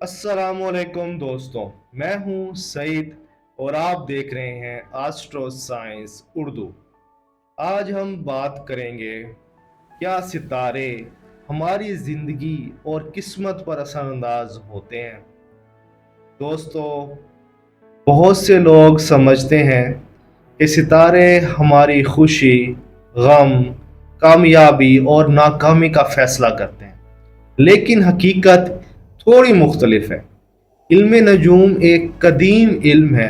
अस्सलामुअलैकुम दोस्तों, मैं हूं सईद और आप देख रहे हैं एस्ट्रो साइंस उर्दू। आज हम बात करेंगे क्या सितारे हमारी जिंदगी और किस्मत पर असरअंदाज होते हैं। दोस्तों, बहुत से लोग समझते हैं कि सितारे हमारी खुशी, गम, कामयाबी और नाकामी का फैसला करते हैं, लेकिन हकीकत थोड़ी मुख्तलिफ है। इल्म नजूम एक कदीम इल्म है।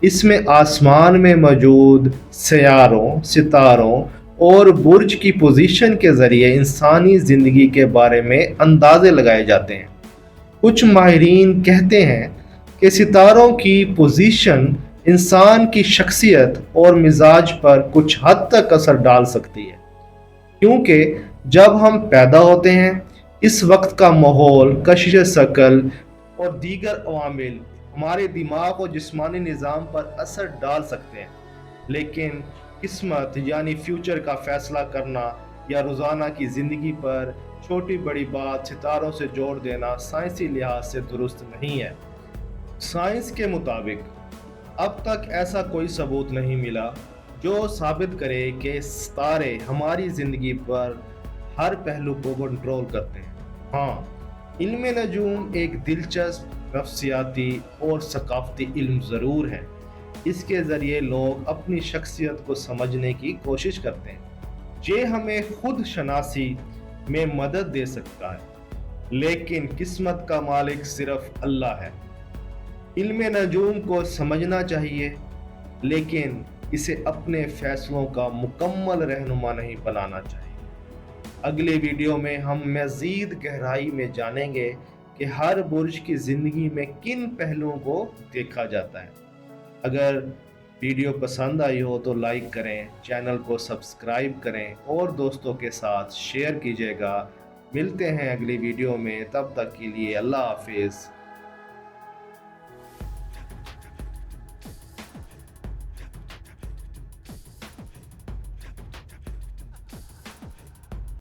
इसमें आसमान में मौजूद सैयारों, सितारों और बुर्ज की पोजीशन के ज़रिए इंसानी ज़िंदगी के बारे में अंदाजे लगाए जाते हैं। कुछ माहिरीन कहते हैं कि सितारों की पोजीशन इंसान की शख्सियत और मिजाज पर कुछ हद तक असर डाल सकती है, क्योंकि जब हम पैदा होते हैं इस वक्त का माहौल, कशिश शकल और दीगर अवामिल हमारे दिमाग और जिस्मानी निज़ाम पर असर डाल सकते हैं। लेकिन किस्मत यानी फ्यूचर का फैसला करना या रोज़ाना की ज़िंदगी पर छोटी बड़ी बात सितारों से जोड़ देना साइंसी लिहाज से दुरुस्त नहीं है। साइंस के मुताबिक अब तक ऐसा कोई सबूत नहीं मिला जो साबित करे कि सितारे हमारी ज़िंदगी पर हर पहलू को कंट्रोल करते हैं। हाँ, इल्म नजूम एक दिलचस्प नफ्सियाती और सकाफती इल्म ज़रूर है। इसके ज़रिए लोग अपनी शख्सियत को समझने की कोशिश करते हैं। ये हमें खुद शनासी में मदद दे सकता है, लेकिन किस्मत का मालिक सिर्फ अल्लाह है। इल्म नजूम को समझना चाहिए, लेकिन इसे अपने फैसलों का मुकम्मल रहनुमा नहीं बनाना चाहिए। अगले वीडियो में हम मज़ीद गहराई में जानेंगे कि हर बुर्ज की ज़िंदगी में किन पहलुओं को देखा जाता है। अगर वीडियो पसंद आई हो तो लाइक करें, चैनल को सब्सक्राइब करें और दोस्तों के साथ शेयर कीजिएगा। मिलते हैं अगली वीडियो में, तब तक के लिए अल्लाह हाफिज़।